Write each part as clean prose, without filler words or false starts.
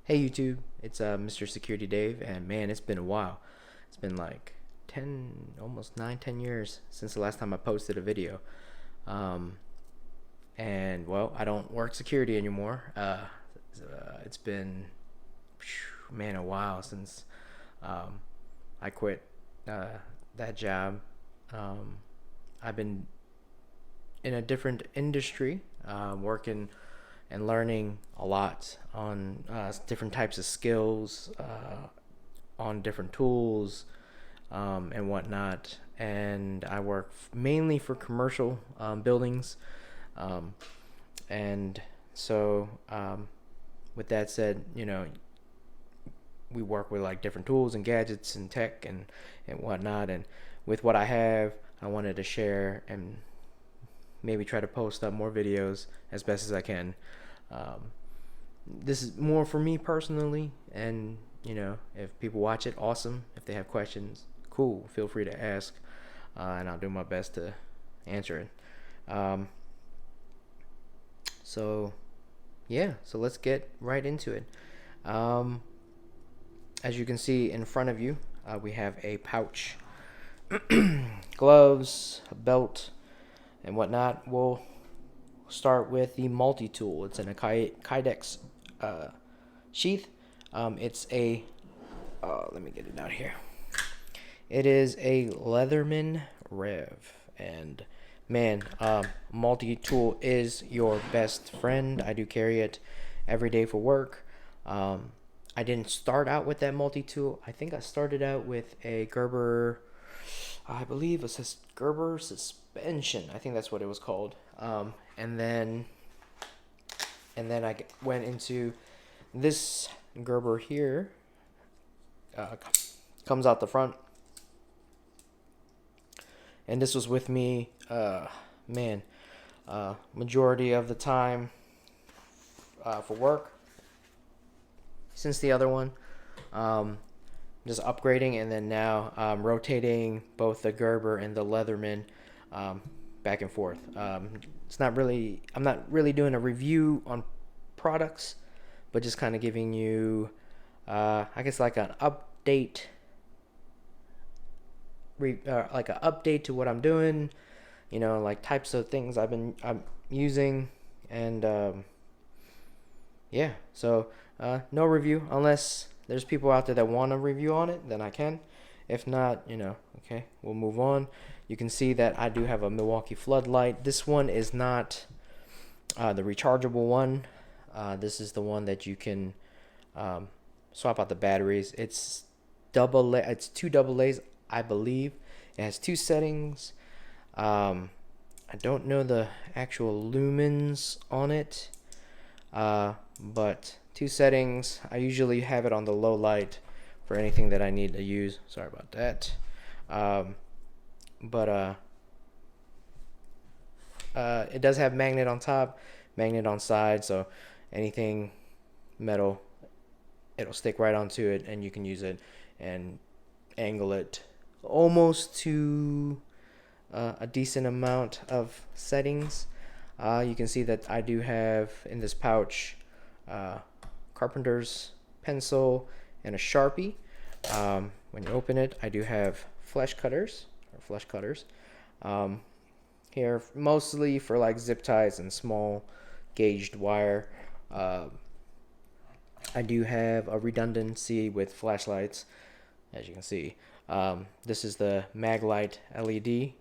Hey YouTube, it's Mr. Security Dave, and man, it's been a while. It's been like 10, almost 9, 10 years since the last time I posted a video. Um, and well, I don't work security anymore. It's been, man, a while since um, I quit uh, that job. Um, I've been in a different industry, working and learning a lot on different types of skills, on different tools, and whatnot. And I work mainly for commercial buildings. Um, and so, with that said, we work with like different tools and gadgets and tech and whatnot. And with what I have, I wanted to share and maybe try to post up more videos as best as I can. Um, this is more for me personally, and if people watch it, awesome. If they have questions, cool. Feel free to ask, and I'll do my best to answer it. So yeah, so let's get right into it. Um, as you can see in front of you, we have a pouch, gloves, a belt, and whatnot. We'll start with the multi-tool. It's in a Kydex sheath. It's a let me get it out here. It is a Leatherman Rev, and man, multi-tool is your best friend. I do carry it every day for work. I didn't start out with that multi-tool. I think I started out with a Gerber, I believe it says Gerber suspension. I think that's what it was called. And then I went into this Gerber here. Uh, Comes out the front, and this was with me. Man, majority of the time for work. Since the other one, um, just upgrading, and then now rotating both the Gerber and the Leatherman um, back and forth. It's not really. I'm not really doing a review on products, but just kind of giving you, I guess, like an update, like an update to what I'm doing. Like types of things I'm using, and yeah. So no review unless there's people out there that want a review on it, then I can. If not, okay, we'll move on. You can see that I do have a Milwaukee floodlight. This one is not the rechargeable one. This is the one that you can um, swap out the batteries. It's double. It's two double A's, I believe. It has two settings. I don't know the actual lumens on it, but two settings. I usually have it on the low light for anything that I need to use. Sorry about that. Um, but it does have magnet on top, magnet on side, so anything metal, it'll stick right onto it, and you can use it and angle it almost to a decent amount of settings. You can see that I do have in this pouch carpenter's pencil and a Sharpie. When you open it, I do have flesh cutters. Um, Here mostly for like zip ties and small gauged wire. I do have a redundancy with flashlights, as you can see. This is the Maglite LED.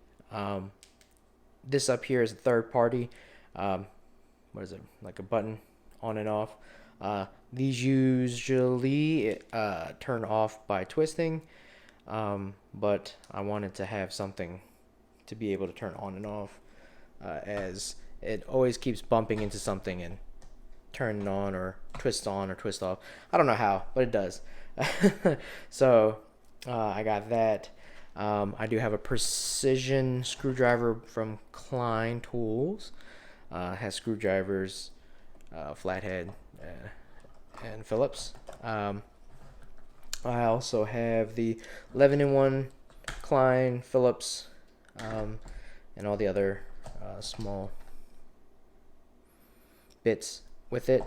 This up here is a third party. What is it? Like a button on and off. These usually turn off by twisting, but I wanted to have something to be able to turn on and off, as it always keeps bumping into something and turning on or twist off. I don't know how, but it does. So I got that. I do have a precision screwdriver from Klein Tools. Has screwdrivers, flathead, and Phillips. I also have the 11-in-1 Klein, Phillips, and all the other small bits with it.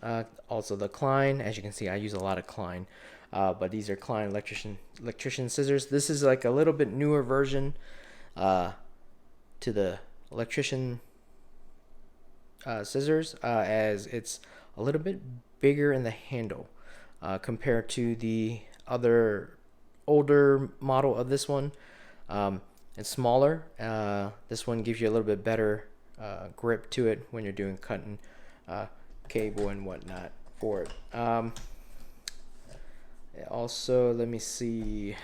Also the Klein, as you can see, I use a lot of Klein, but these are Klein electrician scissors. This is like a little bit newer version to the electrician scissors, as it's a little bit bigger in the handle compared to the other older model of this one. It's smaller. This one gives you a little bit better grip to it when you're doing cutting cable and whatnot for it. Also, let me see.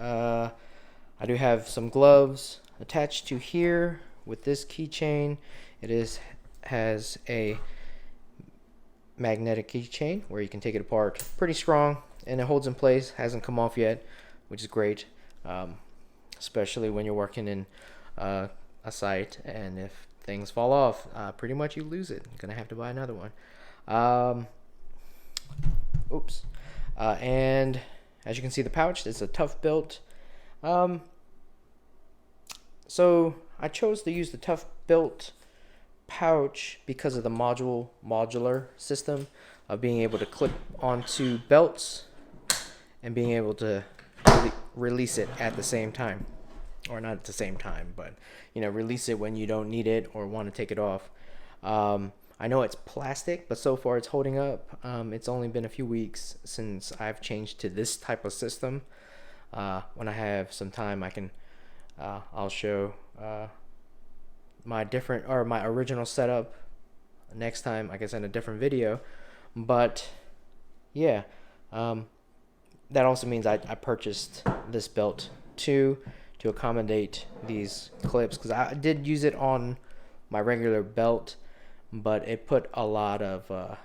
I do have some gloves attached to here with this keychain. It has a magnetic keychain where you can take it apart. Pretty strong, and it holds in place. Hasn't come off yet, which is great, especially when you're working in a site, and if things fall off, pretty much you lose it. You're gonna have to buy another one. Oops. And as you can see, the pouch is a Tough Built. So I chose to use the Tough Built pouch because of the modular system of being able to clip onto belts and being able to release it at the same time, or not at the same time, but release it when you don't need it or want to take it off. I know it's plastic, but so far it's holding up. It's only been a few weeks since I've changed to this type of system. When I have some time, I'll show my original setup next time, I guess, in a different video. But yeah, that also means I purchased this belt too, to accommodate these clips, because I did use it on my regular belt, but it put a lot of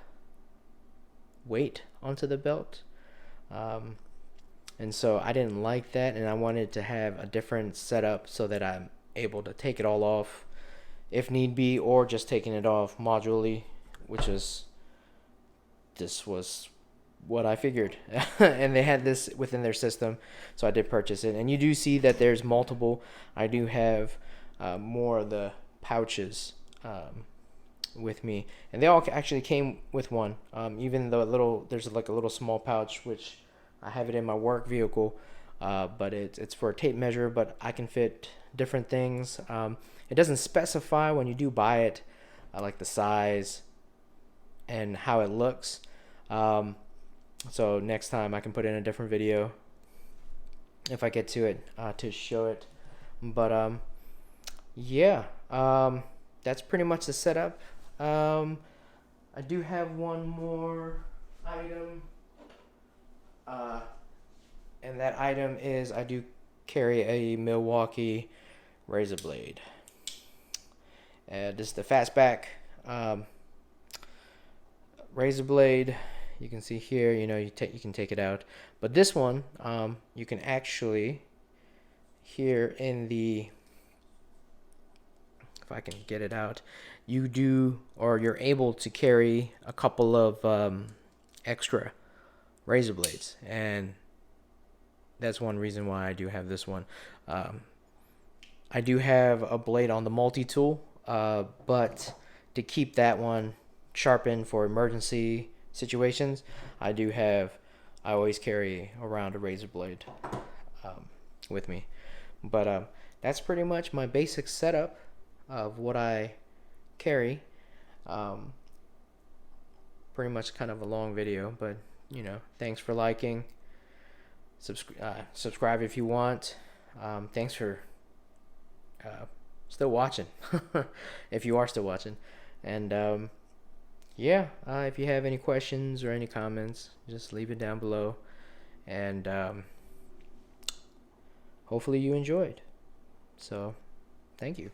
weight onto the belt, and so I didn't like that, and I wanted to have a different setup so that I'm able to take it all off if need be, or just taking it off modularly, this was what I figured. And they had this within their system, so I did purchase it. And you do see that there's multiple. I do have more of the pouches with me, and they all actually came with one, even though there's like a little small pouch, which I have it in my work vehicle, but it's for a tape measure, but I can fit different things. It doesn't specify when you do buy it, like the size and how it looks. So next time I can put in a different video if I get to it, to show it. But yeah, that's pretty much the setup. I do have one more item, and that item is I do carry a Milwaukee razor blade. This is the Fastback razor blade. You can see here, you can take it out, but this one, you can actually, here in the, if I can get it out, you're able to carry a couple of extra razor blades, and that's one reason why I do have this one. I do have a blade on the multi-tool, but to keep that one sharpened for emergency situations, I always carry around a razor blade with me. But that's pretty much my basic setup of what I carry. Pretty much kind of a long video, but thanks for liking. Subscribe if you want. Thanks for still watching, if you are still watching. And yeah, if you have any questions or any comments, just leave it down below, and hopefully you enjoyed. So thank you.